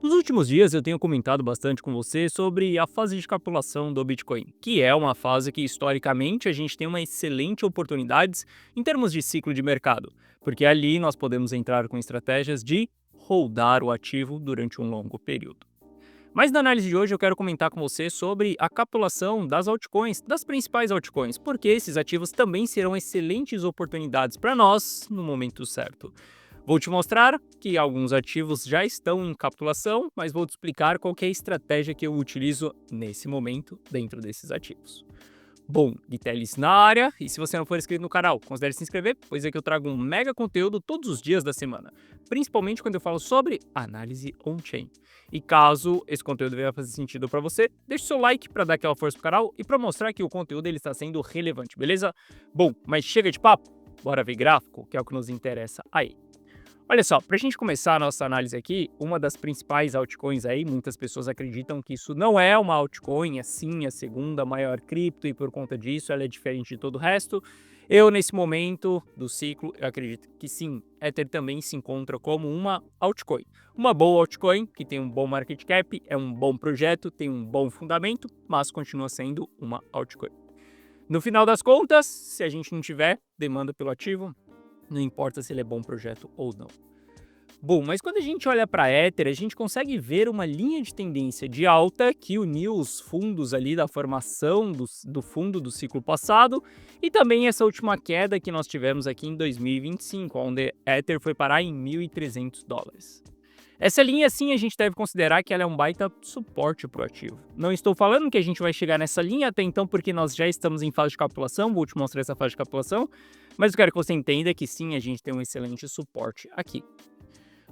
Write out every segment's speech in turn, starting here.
Nos últimos dias eu tenho comentado bastante com você sobre a fase de capitulação do Bitcoin, que é uma fase que historicamente a gente tem uma excelente oportunidades em termos de ciclo de mercado, porque ali nós podemos entrar com estratégias de holdar o ativo durante um longo período. Mas na análise de hoje eu quero comentar com você sobre a capitulação das altcoins, das principais altcoins, porque esses ativos também serão excelentes oportunidades para nós no momento certo. Vou te mostrar que alguns ativos já estão em capitulação, mas vou te explicar qual que é a estratégia que eu utilizo nesse momento dentro desses ativos. Bom, Guitelis na área, e se você não for inscrito no canal, considere se inscrever, pois é que eu trago um mega conteúdo todos os dias da semana, principalmente quando eu falo sobre análise on-chain. E caso esse conteúdo venha fazer sentido para você, deixe seu like para dar aquela força pro canal e para mostrar que o conteúdo ele está sendo relevante, beleza? Bom, mas chega de papo, bora ver gráfico, que é o que nos interessa aí. Olha só, para a gente começar a nossa análise aqui, uma das principais altcoins aí, muitas pessoas acreditam que isso não é uma altcoin, é sim a segunda maior cripto e por conta disso ela é diferente de todo o resto. Eu, nesse momento do ciclo, eu acredito que sim, Ether também se encontra como uma altcoin. Uma boa altcoin, que tem um bom market cap, é um bom projeto, tem um bom fundamento, mas continua sendo uma altcoin. No final das contas, se a gente não tiver demanda pelo ativo, não importa se ele é bom projeto ou não. Bom, mas quando a gente olha para Ether, a gente consegue ver uma linha de tendência de alta que uniu os fundos ali da formação do fundo do ciclo passado e também essa última queda que nós tivemos aqui em 2025, onde Ether foi parar em US$ 1.300. Essa linha, sim, a gente deve considerar que ela é um baita suporte para o ativo. Não estou falando que a gente vai chegar nessa linha até então, porque nós já estamos em fase de capitulação, vou te mostrar essa fase de capitulação, mas eu quero que você entenda que sim, a gente tem um excelente suporte aqui.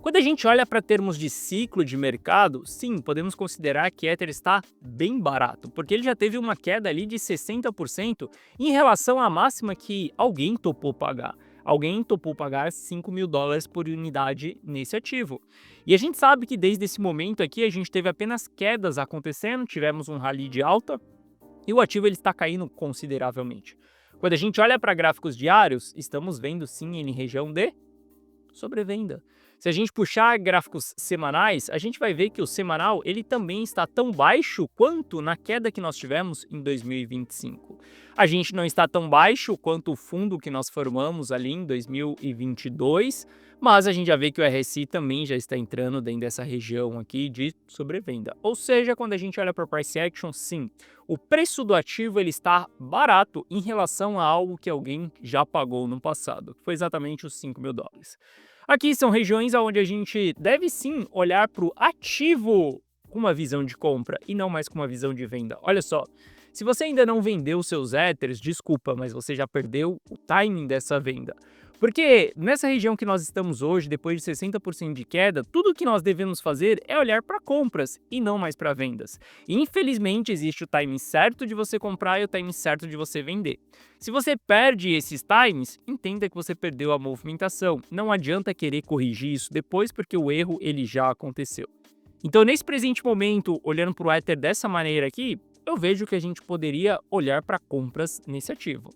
Quando a gente olha para termos de ciclo de mercado, sim, podemos considerar que Ether está bem barato, porque ele já teve uma queda ali de 60% em relação à máxima que alguém topou pagar. Alguém topou pagar $5.000 por unidade nesse ativo. E a gente sabe que desde esse momento aqui a gente teve apenas quedas acontecendo, tivemos um rally de alta e o ativo ele está caindo consideravelmente. Quando a gente olha para gráficos diários, estamos vendo sim em região de sobrevenda. Se a gente puxar gráficos semanais, a gente vai ver que o semanal ele também está tão baixo quanto na queda que nós tivemos em 2025. A gente não está tão baixo quanto o fundo que nós formamos ali em 2022, mas a gente já vê que o RSI também já está entrando dentro dessa região aqui de sobrevenda. Ou seja, quando a gente olha para o price action, sim, o preço do ativo ele está barato em relação a algo que alguém já pagou no passado, que foi exatamente os $5.000. Aqui são regiões onde a gente deve sim olhar para o ativo com uma visão de compra e não mais com uma visão de venda. Olha só, se você ainda não vendeu seus Ethers, desculpa, mas você já perdeu o timing dessa venda. Porque nessa região que nós estamos hoje, depois de 60% de queda, tudo que nós devemos fazer é olhar para compras e não mais para vendas. E, infelizmente, existe o timing certo de você comprar e o timing certo de você vender. Se você perde esses times, entenda que você perdeu a movimentação. Não adianta querer corrigir isso depois, porque o erro ele já aconteceu. Então, nesse presente momento, olhando para o Ether dessa maneira aqui, eu vejo que a gente poderia olhar para compras nesse ativo.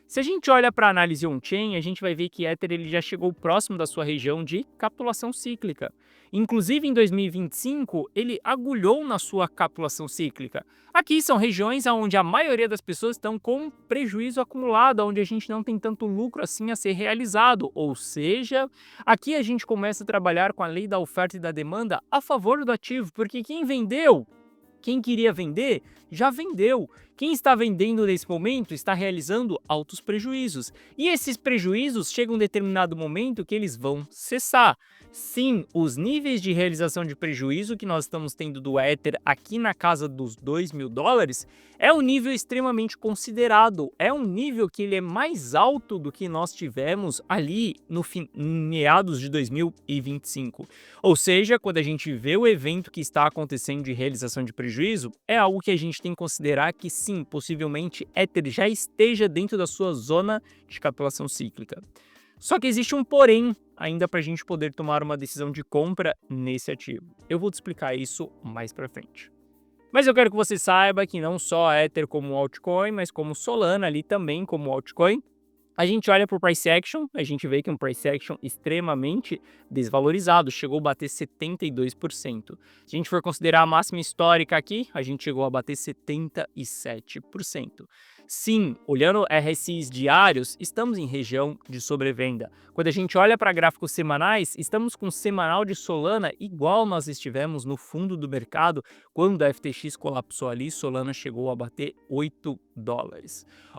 Se a gente olha para a análise on-chain, a gente vai ver que Ether ele já chegou próximo da sua região de capitulação cíclica. Inclusive, em 2025, ele agulhou na sua capitulação cíclica. Aqui são regiões onde a maioria das pessoas estão com prejuízo acumulado, onde a gente não tem tanto lucro assim a ser realizado. Ou seja, aqui a gente começa a trabalhar com a lei da oferta e da demanda a favor do ativo, porque quem queria vender, já vendeu. Quem está vendendo nesse momento está realizando altos prejuízos. E esses prejuízos chegam a um determinado momento que eles vão cessar. Sim, os níveis de realização de prejuízo que nós estamos tendo do Ether aqui na casa dos $2.000 é um nível extremamente considerado. É um nível que ele é mais alto do que nós tivemos ali no meados de 2025. Ou seja, quando a gente vê o evento que está acontecendo de realização de prejuízo, é algo que a gente tem que considerar que sim, possivelmente Ether já esteja dentro da sua zona de capitulação cíclica. Só que existe um porém ainda para a gente poder tomar uma decisão de compra nesse ativo. Eu vou te explicar isso mais para frente. Mas eu quero que você saiba que não só a Ether como altcoin, mas como Solana ali também como altcoin, A gente olha para o price action, a gente vê que é um price action extremamente desvalorizado, chegou a bater 72%. Se a gente for considerar a máxima histórica aqui, a gente chegou a bater 77%. Sim, olhando RSIs diários, estamos em região de sobrevenda. Quando a gente olha para gráficos semanais, estamos com o semanal de Solana igual nós estivemos no fundo do mercado quando a FTX colapsou ali, Solana chegou a bater $8.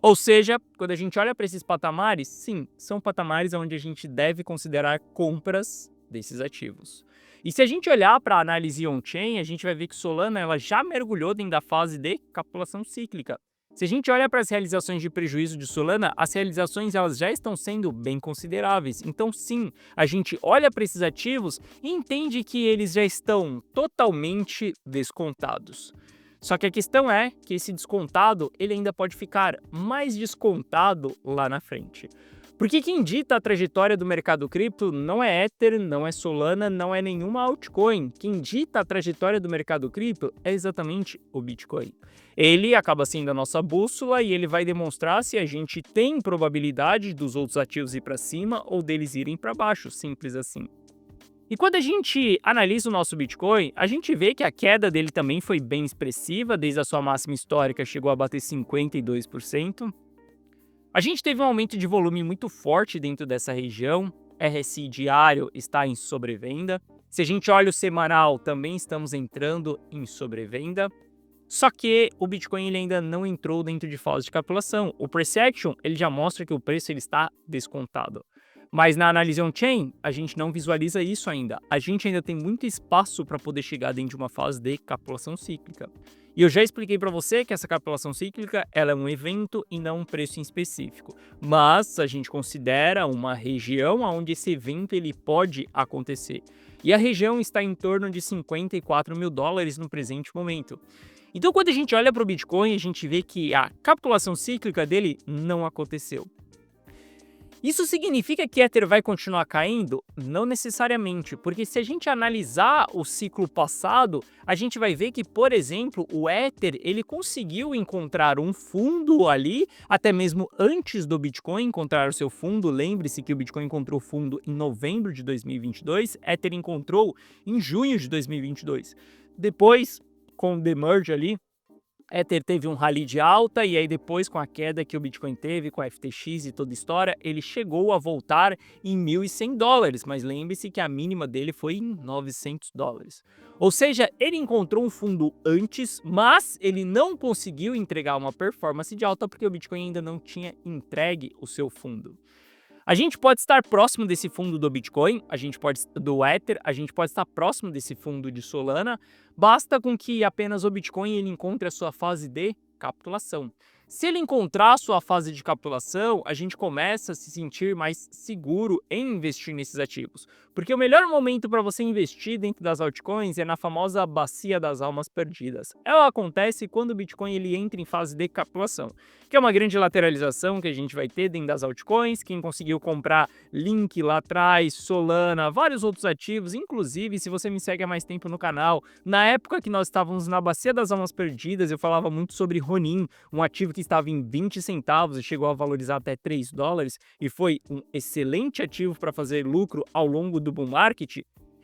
Ou seja, quando a gente olha para esses patamares, sim, são patamares onde a gente deve considerar compras desses ativos. E se a gente olhar para a análise on-chain, a gente vai ver que Solana ela já mergulhou dentro da fase de capitulação cíclica. Se a gente olha para as realizações de prejuízo de Solana, as realizações elas já estão sendo bem consideráveis. Então, sim, a gente olha para esses ativos e entende que eles já estão totalmente descontados. Só que a questão é que esse descontado ele ainda pode ficar mais descontado lá na frente. Porque quem dita a trajetória do mercado cripto não é Ether, não é Solana, não é nenhuma altcoin. Quem dita a trajetória do mercado cripto é exatamente o Bitcoin. Ele acaba sendo a nossa bússola e ele vai demonstrar se a gente tem probabilidade dos outros ativos ir para cima ou deles irem para baixo, simples assim. E quando a gente analisa o nosso Bitcoin, a gente vê que a queda dele também foi bem expressiva, desde a sua máxima histórica chegou a bater 52%. A gente teve um aumento de volume muito forte dentro dessa região, RSI diário está em sobrevenda. Se a gente olha o semanal, também estamos entrando em sobrevenda. Só que o Bitcoin ele ainda não entrou dentro de fase de capitulação. O price action ele já mostra que o preço ele está descontado. Mas na análise on-chain, a gente não visualiza isso ainda. A gente ainda tem muito espaço para poder chegar dentro de uma fase de capitulação cíclica. E eu já expliquei para você que essa capitulação cíclica ela é um evento e não um preço em específico. Mas a gente considera uma região onde esse evento ele pode acontecer. E a região está em torno de $54 mil no presente momento. Então, quando a gente olha para o Bitcoin, a gente vê que a capitulação cíclica dele não aconteceu. Isso significa que Ether vai continuar caindo? Não necessariamente, porque se a gente analisar o ciclo passado, a gente vai ver que, por exemplo, o Ether ele conseguiu encontrar um fundo ali, até mesmo antes do Bitcoin encontrar o seu fundo. Lembre-se que o Bitcoin encontrou fundo em novembro de 2022, Ether encontrou em junho de 2022. Depois, com o demerge ali, Ether teve um rally de alta e aí depois com a queda que o Bitcoin teve com a FTX e toda a história, ele chegou a voltar em $1.100, mas lembre-se que a mínima dele foi em $900. Ou seja, ele encontrou um fundo antes, mas ele não conseguiu entregar uma performance de alta porque o Bitcoin ainda não tinha entregue o seu fundo. A gente pode estar próximo desse fundo do Bitcoin, do Ether, a gente pode estar próximo desse fundo de Solana, basta com que apenas o Bitcoin ele encontre a sua fase de capitulação. Se ele encontrar a sua fase de capitulação, a gente começa a se sentir mais seguro em investir nesses ativos. Porque o melhor momento para você investir dentro das altcoins é na famosa bacia das almas perdidas. Ela acontece quando o Bitcoin ele entra em fase de capitulação, que é uma grande lateralização que a gente vai ter dentro das altcoins. Quem conseguiu comprar Link lá atrás, Solana, vários outros ativos, inclusive se você me segue há mais tempo no canal, na época que nós estávamos na bacia das almas perdidas, eu falava muito sobre Ronin, um ativo que estava em 20 centavos e chegou a valorizar até $3 e foi um excelente ativo para fazer lucro ao longo do bull market.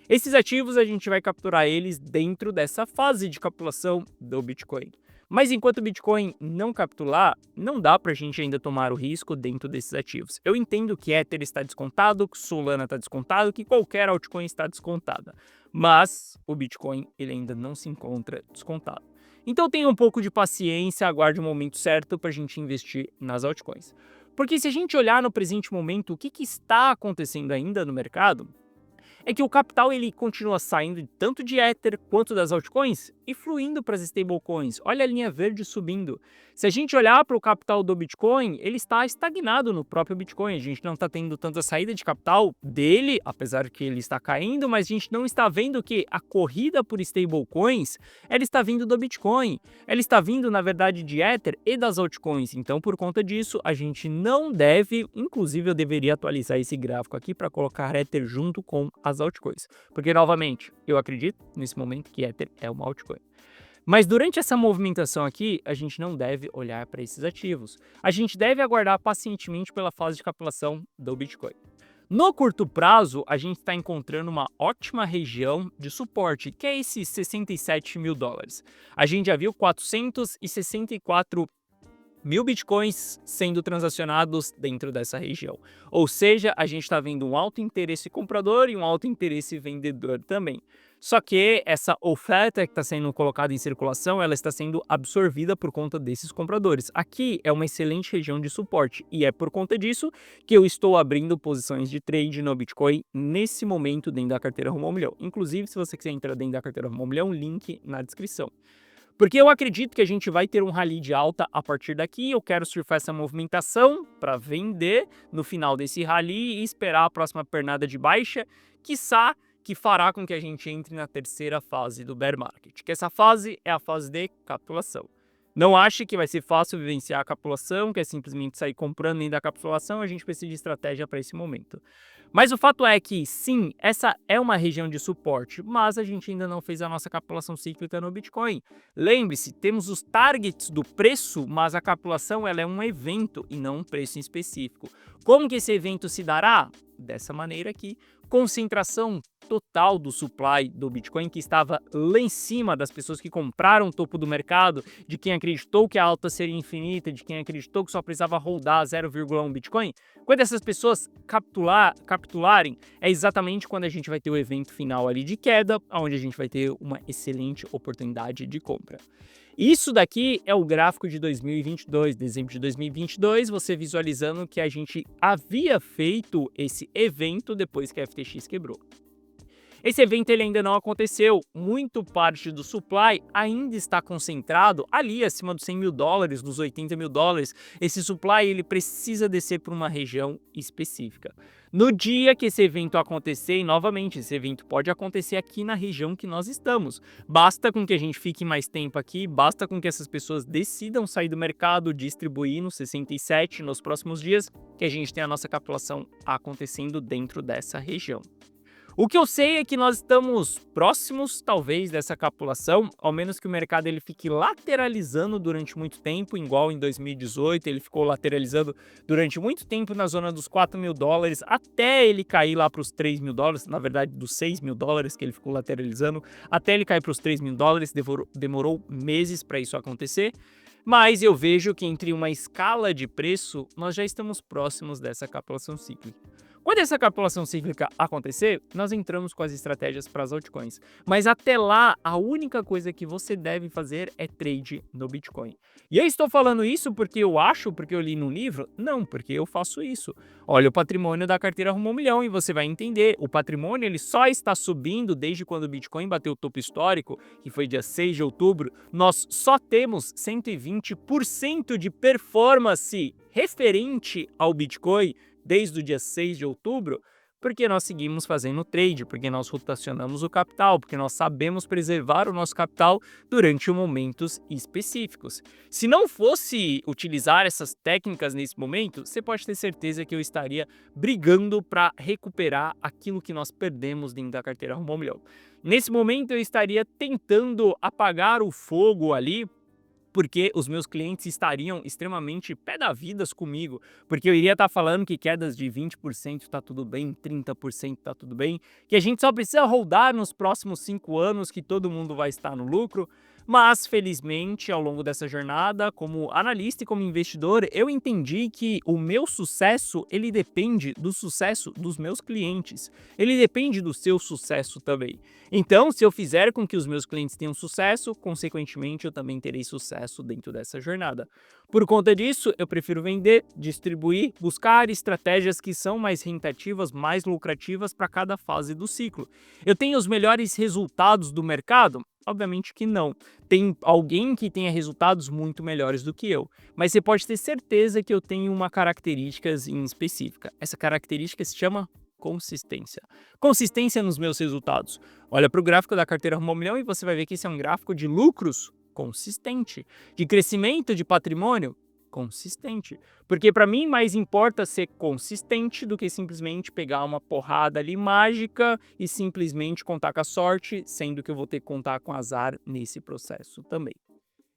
Esses ativos a gente vai capturar eles dentro dessa fase de capitulação do Bitcoin. Mas enquanto o Bitcoin não capitular, não dá para a gente ainda tomar o risco dentro desses ativos. Eu entendo que Ether está descontado, que Solana está descontado, que qualquer altcoin está descontada. Mas o Bitcoin ele ainda não se encontra descontado. Então tenha um pouco de paciência, aguarde o momento certo para a gente investir nas altcoins. Porque se a gente olhar no presente momento, o que está acontecendo ainda no mercado, é que o capital ele continua saindo tanto de Ether quanto das altcoins e fluindo para as stablecoins. Olha a linha verde subindo. Se a gente olhar para o capital do Bitcoin, ele está estagnado no próprio Bitcoin. A gente não está tendo tanta saída de capital dele, apesar que ele está caindo, mas a gente não está vendo que a corrida por stablecoins, ela está vindo do Bitcoin. Ela está vindo, na verdade, de Ether e das altcoins. Então, por conta disso, a gente não deve, inclusive eu deveria atualizar esse gráfico aqui para colocar Ether junto com as altcoins. Porque, novamente, eu acredito nesse momento que Ether é uma altcoin. Mas durante essa movimentação aqui, a gente não deve olhar para esses ativos. A gente deve aguardar pacientemente pela fase de capitulação do Bitcoin. No curto prazo, a gente está encontrando uma ótima região de suporte, que é esses 67 mil dólares. A gente já viu 464 mil bitcoins sendo transacionados dentro dessa região. Ou seja, a gente está vendo um alto interesse comprador e um alto interesse vendedor também. Só que essa oferta que está sendo colocada em circulação, ela está sendo absorvida por conta desses compradores. Aqui é uma excelente região de suporte e é por conta disso que eu estou abrindo posições de trade no Bitcoin nesse momento dentro da carteira Rumo ao Milhão. Inclusive, se você quiser entrar dentro da carteira Rumo ao Milhão, link na descrição. Porque eu acredito que a gente vai ter um rally de alta a partir daqui. Eu quero surfar essa movimentação para vender no final desse rally e esperar a próxima pernada de baixa, quiçá que fará com que a gente entre na terceira fase do bear market, que essa fase é a fase de capitulação. Não ache que vai ser fácil vivenciar a capitulação, que é simplesmente sair comprando dentro da capitulação, a gente precisa de estratégia para esse momento. Mas o fato é que, sim, essa é uma região de suporte, mas a gente ainda não fez a nossa capitulação cíclica no Bitcoin. Lembre-se, temos os targets do preço, mas a capitulação ela é um evento e não um preço em específico. Como que esse evento se dará? Dessa maneira aqui, concentração total do supply do Bitcoin, que estava lá em cima das pessoas que compraram o topo do mercado, de quem acreditou que a alta seria infinita, de quem acreditou que só precisava rodar 0,1 Bitcoin. Quando essas pessoas capitularem, é exatamente quando a gente vai ter o evento final ali de queda, onde a gente vai ter uma excelente oportunidade de compra. Isso daqui é o gráfico de 2022, dezembro de 2022, você visualizando que a gente havia feito esse evento depois que a FTX quebrou. Esse evento ele ainda não aconteceu, muito parte do supply ainda está concentrado ali acima dos 100 mil dólares, dos 80 mil dólares. Esse supply ele precisa descer para uma região específica. No dia que esse evento acontecer, e novamente, esse evento pode acontecer aqui na região que nós estamos. Basta com que a gente fique mais tempo aqui, basta com que essas pessoas decidam sair do mercado, distribuir no 67 nos próximos dias, que a gente tem a nossa capitulação acontecendo dentro dessa região. O que eu sei é que nós estamos próximos, talvez, dessa capitulação, ao menos que o mercado ele fique lateralizando durante muito tempo, igual em 2018, ele ficou lateralizando durante muito tempo na zona dos 4 mil dólares, até ele cair lá para os 3 mil dólares, na verdade dos 6 mil dólares que ele ficou lateralizando, até ele cair para os 3 mil dólares, demorou meses para isso acontecer. Mas eu vejo que entre uma escala de preço, nós já estamos próximos dessa capitulação cíclica. Quando essa capitulação cíclica acontecer, nós entramos com as estratégias para as altcoins. Mas até lá, a única coisa que você deve fazer é trade no Bitcoin. E eu estou falando isso porque eu acho, porque eu li no livro? Não, porque eu faço isso. Olha o patrimônio da carteira Rumo ao Milhão e você vai entender. O patrimônio ele só está subindo desde quando o Bitcoin bateu o topo histórico, que foi dia 6 de outubro. Nós só temos 120% de performance referente ao Bitcoin desde o dia 6 de outubro, porque nós seguimos fazendo trade, porque nós rotacionamos o capital, porque nós sabemos preservar o nosso capital durante momentos específicos. Se não fosse utilizar essas técnicas nesse momento, você pode ter certeza que eu estaria brigando para recuperar aquilo que nós perdemos dentro da carteira Rumo ao Milhão. Nesse momento eu estaria tentando apagar o fogo ali, porque os meus clientes estariam extremamente pé da vidas comigo, porque eu iria estar falando que quedas de 20% está tudo bem, 30% está tudo bem, que a gente só precisa rodar nos próximos 5 anos que todo mundo vai estar no lucro. Mas, felizmente, ao longo dessa jornada, como analista e como investidor, eu entendi que o meu sucesso, ele depende do sucesso dos meus clientes. Ele depende do seu sucesso também. Então, se eu fizer com que os meus clientes tenham sucesso, consequentemente, eu também terei sucesso dentro dessa jornada. Por conta disso, eu prefiro vender, distribuir, buscar estratégias que são mais rentativas, mais lucrativas para cada fase do ciclo. Eu tenho os melhores resultados do mercado? Obviamente que não. Tem alguém que tenha resultados muito melhores do que eu. Mas você pode ter certeza que eu tenho uma característica em específica. Essa característica se chama consistência. Consistência nos meus resultados. Olha para o gráfico da carteira Rumo ao Milhão e você vai ver que esse é um gráfico de lucros consistente, de crescimento de patrimônio consistente. Porque para mim mais importa ser consistente do que simplesmente pegar uma porrada ali mágica e simplesmente contar com a sorte, sendo que eu vou ter que contar com azar nesse processo também.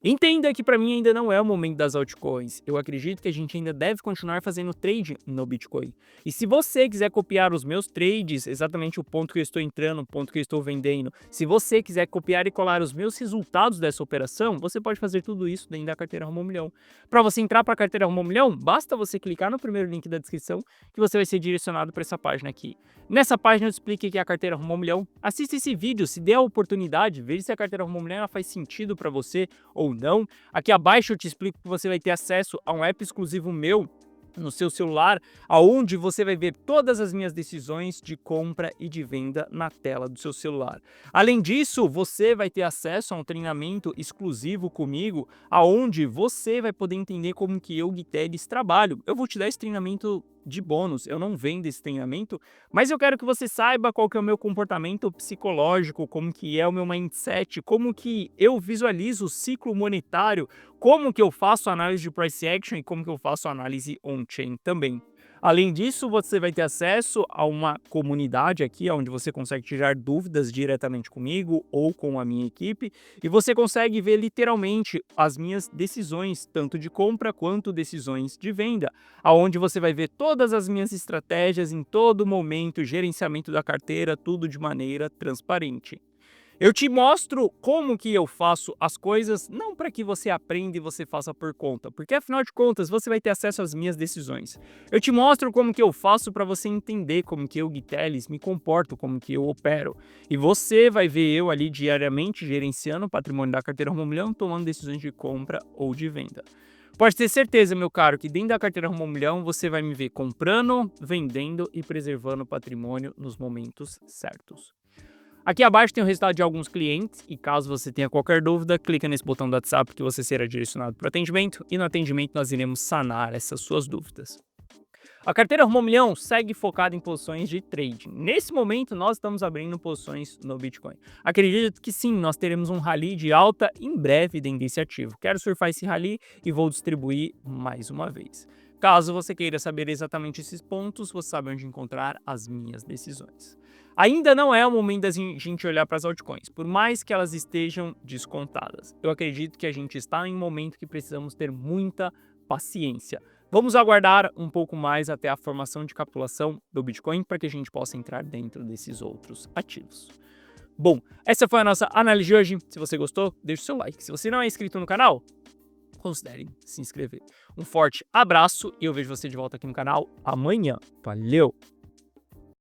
Entenda que para mim ainda não é o momento das altcoins. Eu acredito que a gente ainda deve continuar fazendo trade no Bitcoin. E se você quiser copiar os meus trades, exatamente o ponto que eu estou entrando, o ponto que eu estou vendendo, se você quiser copiar e colar os meus resultados dessa operação, você pode fazer tudo isso dentro da carteira Rumo ao Milhão. Para você entrar para a carteira Rumo ao Milhão, basta você clicar no primeiro link da descrição que você vai ser direcionado para essa página aqui. Nessa página eu explico o que é a carteira Rumo ao Milhão. Assista esse vídeo, se der a oportunidade, veja se a carteira Rumo ao Milhão faz sentido para você ou não. Aqui abaixo eu te explico que você vai ter acesso a um app exclusivo meu no seu celular, aonde você vai ver todas as minhas decisões de compra e de venda na tela do seu celular. Além disso, você vai ter acesso a um treinamento exclusivo comigo, aonde você vai poder entender como que eu, Gui Teles, trabalho. Eu vou te dar esse treinamento de bônus, eu não vendo esse treinamento, mas eu quero que você saiba qual que é o meu comportamento psicológico, como que é o meu mindset, como que eu visualizo o ciclo monetário, como que eu faço análise de price action e como que eu faço análise on-chain também. Além disso, você vai ter acesso a uma comunidade aqui, onde você consegue tirar dúvidas diretamente comigo ou com a minha equipe, e você consegue ver literalmente as minhas decisões, tanto de compra quanto decisões de venda, aonde você vai ver todas as minhas estratégias em todo momento, gerenciamento da carteira, tudo de maneira transparente. Eu te mostro como que eu faço as coisas, não para que você aprenda e você faça por conta, porque afinal de contas você vai ter acesso às minhas decisões. Eu te mostro como que eu faço para você entender como que eu, Gui Teles, me comporto, como que eu opero. E você vai ver eu ali diariamente gerenciando o patrimônio da carteira Rumo ao Milhão, tomando decisões de compra ou de venda. Pode ter certeza, meu caro, que dentro da carteira Rumo ao Milhão você vai me ver comprando, vendendo e preservando o patrimônio nos momentos certos. Aqui abaixo tem o resultado de alguns clientes e caso você tenha qualquer dúvida, clica nesse botão do WhatsApp que você será direcionado para o atendimento e no atendimento nós iremos sanar essas suas dúvidas. A carteira Rumo ao Milhão segue focada em posições de trading. Nesse momento nós estamos abrindo posições no Bitcoin. Acredito que sim, nós teremos um rally de alta em breve dentro desse ativo. Quero surfar esse rally e vou distribuir mais uma vez. Caso você queira saber exatamente esses pontos, você sabe onde encontrar as minhas decisões. Ainda não é o momento da gente olhar para as altcoins, por mais que elas estejam descontadas. Eu acredito que a gente está em um momento que precisamos ter muita paciência. Vamos aguardar um pouco mais até a formação de capitulação do Bitcoin para que a gente possa entrar dentro desses outros ativos. Bom, essa foi a nossa análise de hoje. Se você gostou, deixe o seu like. Se você não é inscrito no canal, considere se inscrever. Um forte abraço e eu vejo você de volta aqui no canal amanhã. Valeu!